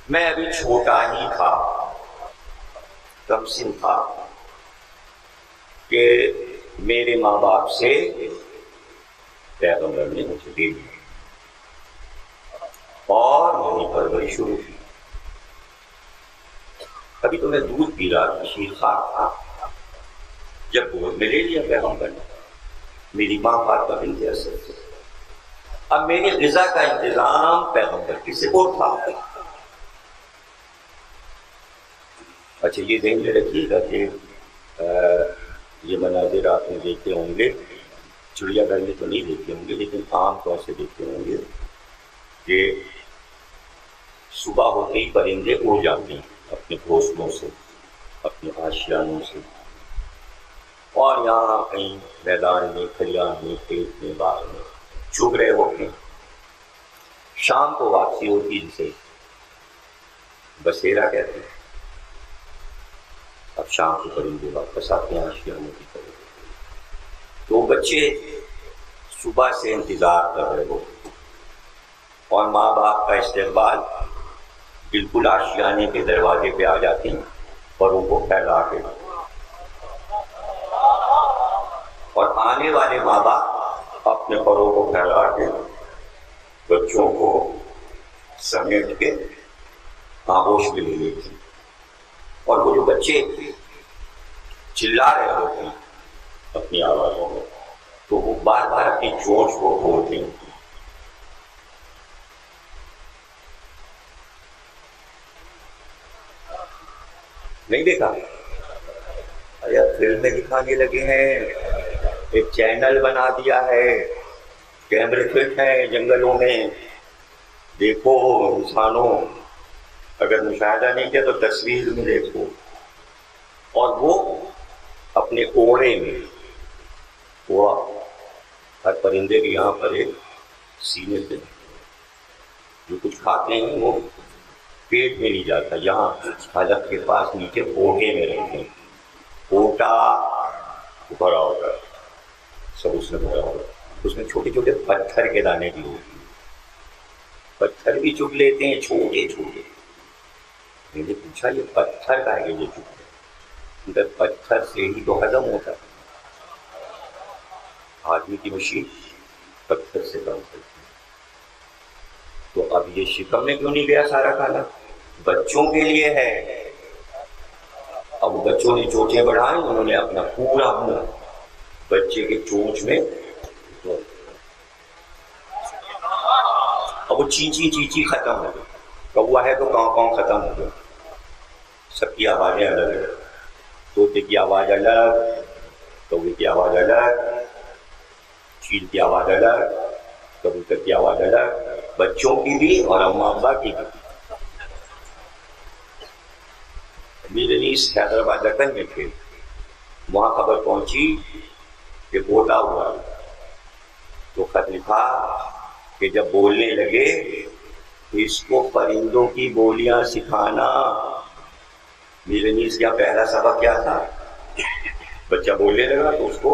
میں ابھی چھوٹا ہی تھا، کم سن تھا کہ میرے ماں باپ سے پیغمبر نے مجھے دے دی اور میری پرورش شروع کی۔ ابھی تو میں دودھ پی رہا تھا، شیر خوار تھا، جب گود میں لے لیا پیغمبر نے، میری ماں فاطمہ بنت اسد سے۔ اب میری غذا کا انتظام پیغمبر کی سپورٹ تھا۔ اچھا یہ ذہن میں رکھیے گا کہ یہ مناظر آپ نے دیکھے ہوں گے، چڑیا گھر میں تو نہیں دیکھے ہوں گے لیکن عام طور سے دیکھے ہوں گے کہ صبح ہوتے ہی پرندے اڑ جاتے ہیں اپنے گھونسلوں سے، اپنے آشیانوں سے، اور یہاں کہیں میدان میں، کھلیان میں، کھیت میں، باغ میں چگ رہے ہوتے ہیں۔ شام کو واپسی ہوتی جسے بسیرا کہتے ہیں۔ اب شام کو پرندے واپس آتے ہیں آشیانوں کی طرف، تو بچے صبح سے انتظار کر رہے ہوتے اور ماں باپ کا استقبال بالکل آشیانے کے دروازے پہ آ جاتے ہیں، پروں کو پھیلا کے، اور آنے والے ماں باپ اپنے پروں کو پھیلا کے بچوں کو سمیٹ کے آغوش میں لے لیتے ہیں، اور وہ جو بچے چلا رہے ہوتے ہیں اپنی آوازوں میں تو وہ بار بار اپنی چونچ کو کھولتے ہیں۔ نہیں دیکھا؟ فلمیں دکھانے لگے ہیں، ایک چینل بنا دیا ہے، کیمرے فٹ ہیں جنگلوں میں، دیکھو انسانوں، اگر مشاہدہ نہیں کیا تو تصویر میں دیکھو، اور وہ اپنے اوڑے میں، اوڑا ہر پرندے کے یہاں پر ایک سینے پہ جو کچھ کھاتے ہیں وہ پیٹ میں نہیں جاتا، یہاں حلق کے پاس نیچے اوٹے میں رہتے ہیں، اوٹا بھرا ہوتا ہے، سب اس میں بھرا ہوتا ہے، اس میں چھوٹے چھوٹے پتھر کے دانے بھی ہوتے ہیں، پتھر بھی چگ لیتے ہیں چھوٹے چھوٹے۔ میں نے پوچھا یہ پتھر کا ہے یہ چگتے ہیں؟ پتھر سے ہی تو ہضم ہوتا ہے، آدمی کی مشین پتھر سے کام کرتی ہے، تو اب یہ شکم میں کیوں نہیں گیا سارا کھانا؟ بچوں کے لیے ہے۔ اب بچوں نے چونچیں بڑھائیں، انہوں نے اپنا پورا منہ بچے کے چونچ میں، اب وہ چینچی چیچی ختم ہو گئی، کوا ہے تو کاؤں کاؤں ختم ہو گیا، سب کی آوازیں الگ ہیں، طوطے کی آواز الگ، کوے کی آواز الگ، چیل کی آواز الگ، کبوتر کی آواز الگ، بچوں کی بھی اور اماں ابا کی بھی۔ میرے نیس حیدرآباد دکن میں تھے، وہاں خبر پہنچی کہ پوتا ہوا، تو خط لکھا کہ جب بولنے لگے تو اس کو پرندوں کی بولیاں سکھانا۔ میرے نیس کا پہلا سبق کیا تھا؟ بچہ بولنے لگا تو اس کو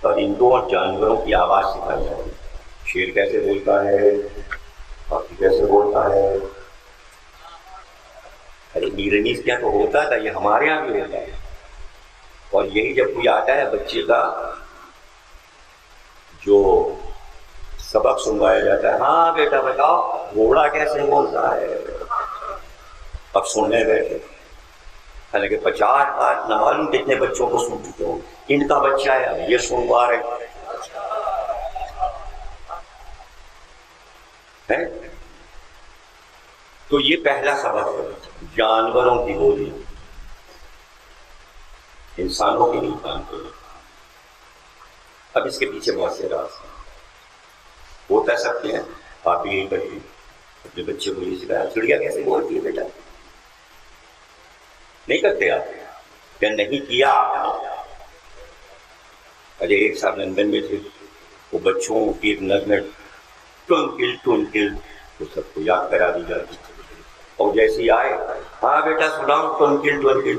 پرندوں اور جانوروں کی آواز سکھائی جاتی، شیر کیسے بولتا ہے، ہاتھی کیسے بولتا ہے۔ ارے میرے نیز کیا تو ہوتا تھا، یہ ہمارے یہاں بھی ہوتا ہے، اور یہی جب کوئی آتا ہے بچے کا جو سبق سنوایا جاتا ہے، ہاں بیٹا بتاؤ گھوڑا کیسے بولتا ہے، اب سننے بیٹھے، حالانکہ 50 بار نہ معلوم کتنے بچوں کو سن چکے ہوں، ان کا بچہ ہے اب یہ سنوا رہے ہیں۔ تو یہ پہلا سبق ہے، جانوروں کی بولی، انسانوں کی نہیں جانتے۔ اب اس کے پیچھے بہت سے راز ہیں، ہوتا سکتے ہیں، آپ بھی یہی کرتے ہیں، اپنے بچے کو یہ سکھایا چڑیا کیسے بولتی ہے بیٹا، نہیں کرتے آپ کیا نہیں کیا؟ ارے ایک صاحب لندن میں تھے، وہ بچوں کی ایک نظم ٹونکل ٹونکل وہ سب کو یاد کرا دی جاتی، اور جیسے ہی آئے ہاں بیٹا سناؤ ٹونکل ٹونکل،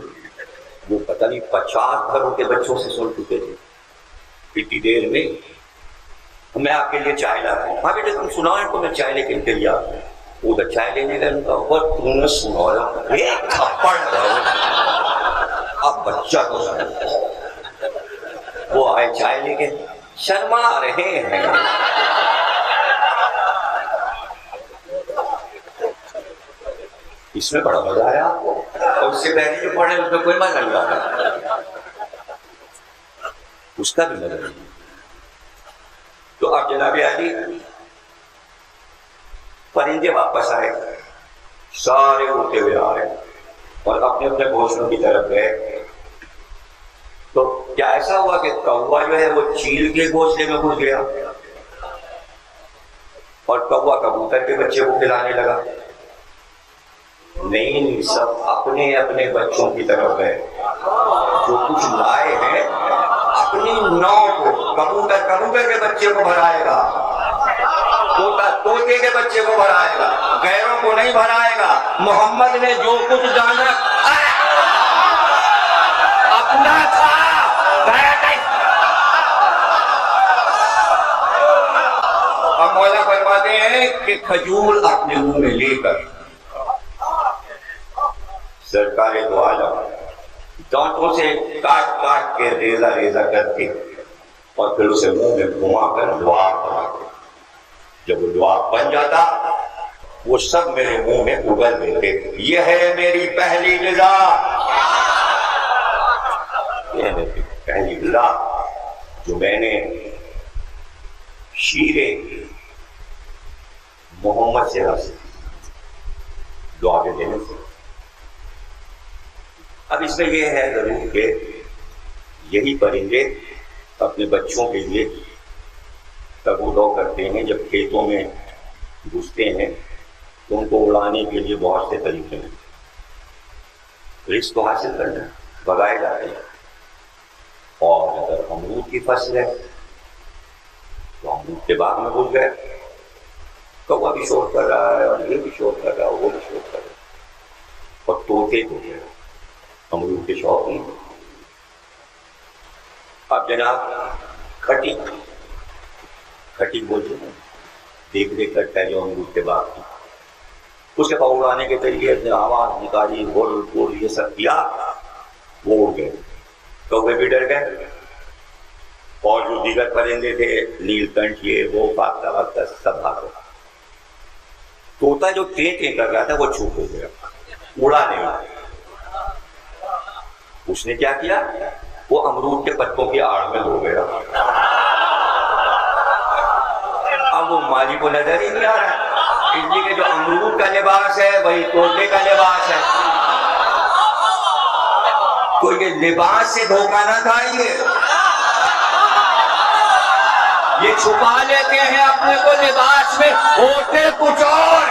وہ پتہ نہیں 50 گھروں کے بچوں سے سن چکے تھے، اتنی دیر میں میں آپ کے لیے چائے لاتا ہوں، ہاں بیٹا تم سناؤ ان کو میں چائے لے کے تیار ہوں، وہ تو چائے لینے کا ان کا اور تم نے سنایا ایک تھپڑ اب بچہ کو سنا وہ آئے چائے لے کے شرما رہے ہیں. اس میں بڑا مزہ آیا آپ کو, اور اس سے پہلے جو پڑھے اس میں کوئی مزہ نہیں آتا, اس کا بھی مزہ نہیں. تو اب جناب عالی پرندے واپس آئے, سارے اڑتے ہوئے آ رہے اور اپنے اپنے گھونسلوں کی طرف گئے. تو کیا ایسا ہوا کہ کوا جو ہے وہ چیل کے گھونسلے میں گھس گیا اور کوا کبوتر کے بچے کو کھلانے لگا؟ نہیں, سب اپنے اپنے بچوں کی طرف گئے. جو کچھ لائے ہیں اپنی نو کو, کبوتر کبوتر کے بچے کو بھرائے گا, طوطا طوطے کے بچے کو بھرائے گا, غیروں کو نہیں بھرائے گا. محمد نے جو کچھ جانا اپنا تھا اب مولا فرماتے ہیں کہ کھجور اپنے منہ میں لے کر سرکار دو عالم دانتوں سے کاٹ کاٹ کے ریزہ ریزہ کرتے اور پھر اسے منہ میں گھما کر دعا بناتے. جب وہ دعا بن جاتا وہ سب میرے منہ میں اگل دیتے. یہ ہے میری پہلی غذا, یہ ہے میری پہلی غذا جو میں نے شیرے محمد سے حاصل دعا کے دینے سے. اب اس میں یہ ہے ضرور کہ یہی پرندے اپنے بچوں کے لیے تگ و دو کرتے ہیں. جب کھیتوں میں گھستے ہیں تو ان کو اڑانے کے لیے بہت سے طریقے ہیں. رزق کو حاصل کرنا بگائے جاتے ہیں. اور اگر امرود کی فصل ہے تو امرود کے باغ میں گھس گئے, کوا بھی شور کر رہا ہے اور یہ بھی شور کر رہا ہے, وہ بھی شور کر رہا ہے, اور طوطے کو گئے امرود کے شوق نہیں. اب جناب کھٹی کھٹی بولتے ہیں, دیکھ دیکھ کرتا ہے جو امرود کے باغ کی, اس کے پاؤ اڑانے کے طریقے سے آواز نکالی, گول گول یہ سب کیا, وہ اڑ گئے. کوے بھی ڈر گئے اور جو دیگر پرندے تھے نیل کنٹھ یہ وہ بھاگتا بھاگتا سب بھاگ گئے. طوطا جو ٹیں کر رہا تھا وہ چپ ہو گیا, اڑا نہیں. اس نے کیا کیا, وہ امرود کے پتوں کی آڑ میں ہو گیا. اب وہ مالی کو نظر ہی نہیں آ رہا, اس لیے کہ جو امرود کا لباس ہے وہی طوطے کا لباس ہے. تو یہ لباس سے دھوکہ نہ کھائیے, یہ چھپا لیتے ہیں اپنے کو لباس میں, ہوتے کچھ اور.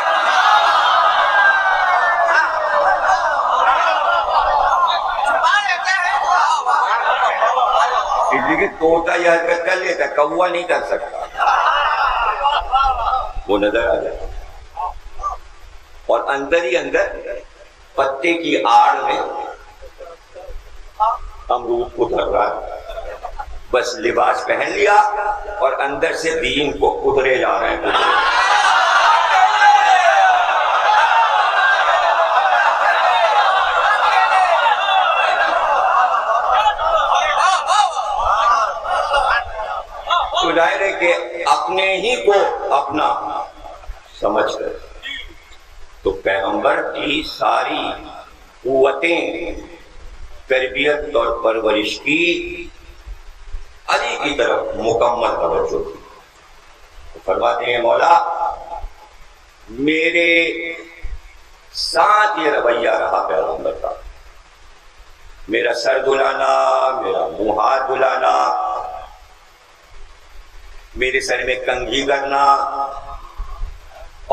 اس لیے کہ طوطا یہ حرکت کر لیتا, کوا نہیں کر سکتا. وہ نظر آ جائے اور اندر ہی اندر پتے کی آڑ میں امرود کو دھر رہا ہے. بس لباس پہن لیا اور اندر سے دین کو ادھرے جا رہے ہیں. تو ظاہر ہے کہ اپنے ہی کو اپنا سمجھ کر تو پیغمبر کی ساری قوتیں تربیت اور پرورش کی علی کی طرف مکمل توجہ تھی. فرماتے ہیں مولا میرے ساتھ یہ رویہ رہا پیغمبر کا, میرا سر دھلانا, میرا منہ ہاتھ دھلانا, میرے سر میں کنگھی کرنا,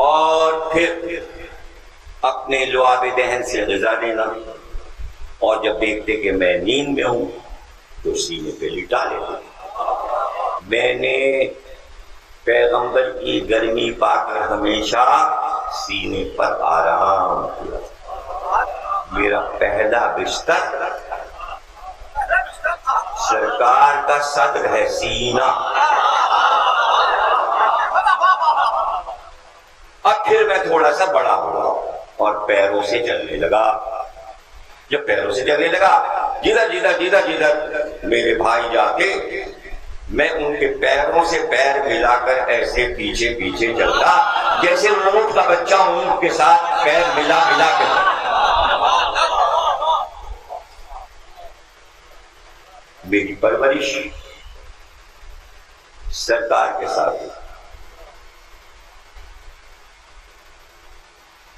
اور پھر اپنے لعاب دہن سے غذا دینا, اور جب دیکھتے کہ میں نیند میں ہوں تو سینے پہ لٹا لیتے. میں نے پیغمبر کی گرمی پا کر ہمیشہ سینے پر آرام کیا. میرا پہلا بستر سرکار کا صدر ہے, سینہ. اب پھر میں تھوڑا سا بڑا ہوا اور پیروں سے چلنے لگا. جب پیروں سے چلنے لگا، جدھر جدھر جدھر جدھر میرے بھائی جاتے، میں ان کے پیروں سے پیر ملا کر ایسے پیچھے پیچھے چلتا جیسے اونٹ کا بچہ اونٹ کے ساتھ پیر ملا ملا کے. میری پرورش سرکار کے ساتھ.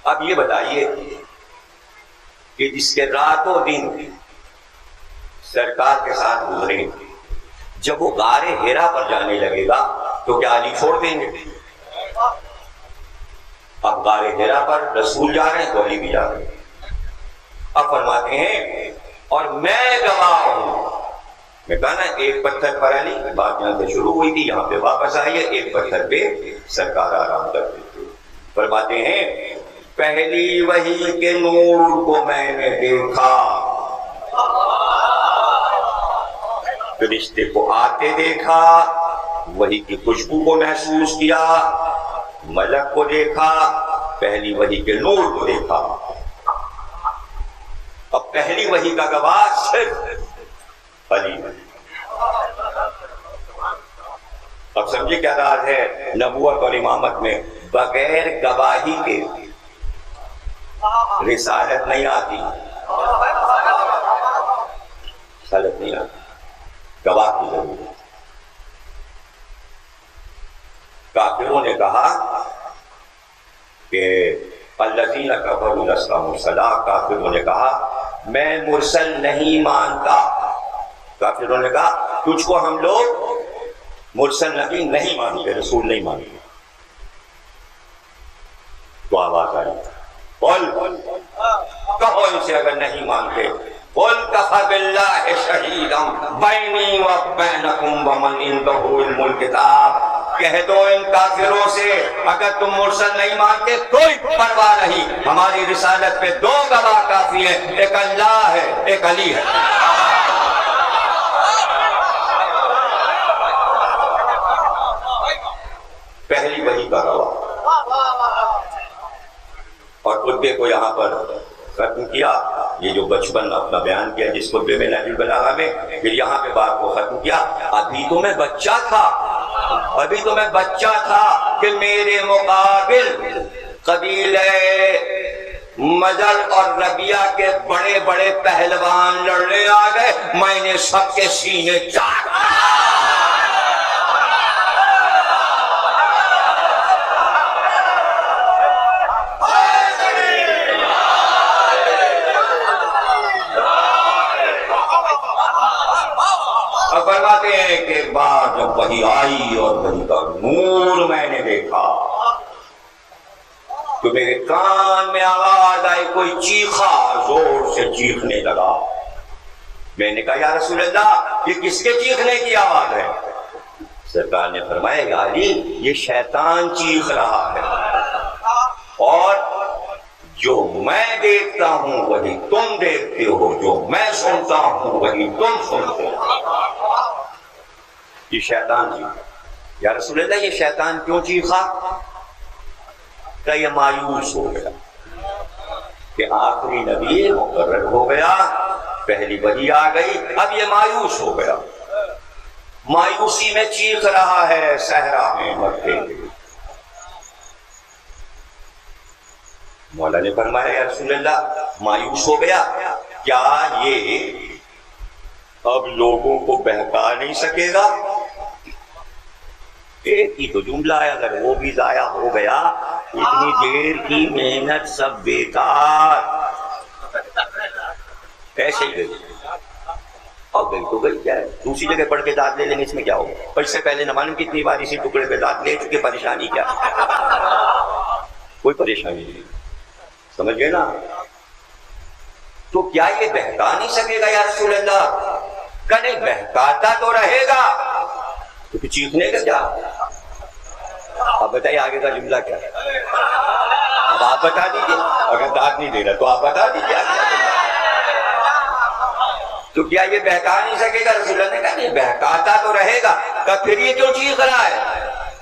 اب یہ بتائیے کہ جس کے راتوں دن سرکار کے ساتھ گزرے، جب وہ غار ہیرا پر جانے لگے گا تو کیا علی چھوڑ دیں گے؟ اب غار ہیرا پر رسول جا رہے ہیں تو علی بھی جا رہے ہیں. اب فرماتے ہیں اور میں گواہ ہوں. میں کہا نا ایک پتھر پر علی، بات یہاں سے شروع ہوئی تھی، یہاں پہ واپس آئیے. ایک پتھر پہ سرکار آرام کرتے تھے. فرماتے ہیں پہلی وحی کے نور کو میں نے دیکھا، فرشتے کو آتے دیکھا، وحی کی خوشبو کو محسوس کیا، ملک کو دیکھا، پہلی وحی کے نور کو دیکھا. اب پہلی وحی کا گواہ صرف علی. اب سمجھے کیا راز ہے نبوت اور امامت میں؟ بغیر گواہی کے رسالت نہیں آتی، رسالت نہیں آتی، گواہ کی ضرورت. کافروں نے کہا کہ الذین کفروا لست مرسلا، کافروں نے کہا میں مرسل نہیں مانتا. کافروں نے کہا تجھ کو ہم لوگ مرسل نبی نہیں مانتے، رسول نہیں مانتے. تو آواز آئی قل، کہو ان سے اگر نہیں مانتے، قل کفی باللہ شہیدا بینی و بینکم ومن عندہ علم الکتاب. کہہ دو ان کافروں سے اگر تم مرسل نہیں مانتے کوئی پرواہ نہیں، ہماری رسالت پہ دو گواہ کافی ہیں، ایک اللہ ہے ایک علی ہے. پہلی وحی کا گواہ. اور خطبے کو یہاں پر ختم کیا. یہ جو بچپن اپنا بیان کیا جس خطبے میں نہج البلاغہ میں، پھر یہاں پہ بات کو ختم کیا. ابھی تو میں بچہ تھا کہ میرے مقابل قبیلہ مدر اور ربیہ کے بڑے بڑے پہلوان لڑنے آ گئے، میں نے سب کے سینے چاٹ. فرماتے ہیں کہ ایک بار جب وحی آئی اور وحی کا نور میں نے دیکھا تو میرے کان میں آواز آئی، کوئی چیخا، زور سے چیخنے لگا. میں نے کہا یا رسول اللہ یہ کس کے چیخنے کی آواز ہے؟ سرکار نے فرمایا یا علی یہ شیطان چیخ رہا ہے، اور جو میں دیکھتا ہوں وہی تم دیکھتے ہو، جو میں سنتا ہوں وہی تم سنتے ہو. یہ شیطان چیخا. یا رسول اللہ یہ شیطان کیوں چیخا؟ کہ یہ مایوس ہو گیا کہ آخری نبی مقرر ہو گیا، پہلی وحی آ گئی، اب یہ مایوس ہو گیا. مایوسی میں چیخ رہا ہے صحرا میں مکے. مولا نے فرمایا یا رسول اللہ مایوس ہو گیا، کیا یہ اب لوگوں کو بہکا نہیں سکے گا؟ ایک ہی تو جملہ ہے، اگر وہ بھی ضائع ہو گیا اتنی دیر کی محنت سب بیکار. ایسے ہی گئی اور گئی تو گئی، کیا ہے دوسری جگہ پڑھ کے دانت لے لیں گے، اس میں کیا ہوگا؟ اور اس سے پہلے نہ معلوم کتنی بار اسی ٹکڑے پہ دانت لے چکے، پریشانی کیا؟ کوئی پریشانی نہیں. سمجھ گئے نا؟ تو کیا یہ بہکا نہیں سکے گا یا رسول اللہ؟ کہ نہیں بہکاتا تو رہے گا، تو پھر چیخنے کا کیا؟ اب بتائیے آگے کا جملہ کیا ہے؟ اب آپ بتا دیجیے، اگر دانت نہیں دے رہا تو آپ بتا دیجیے. تو کیا یہ بہکا نہیں سکے گا؟ رسول اللہ نے کہا نہیں بہکاتا تو رہے گا. کہ پھر یہ کیوں چیخ رہا ہے؟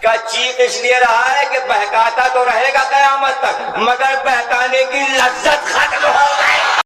کہ چیخ اس لیے رہا ہے کہ بہکاتا تو رہے گا قیامت تک، مگر بہکانے کی لذت ختم ہو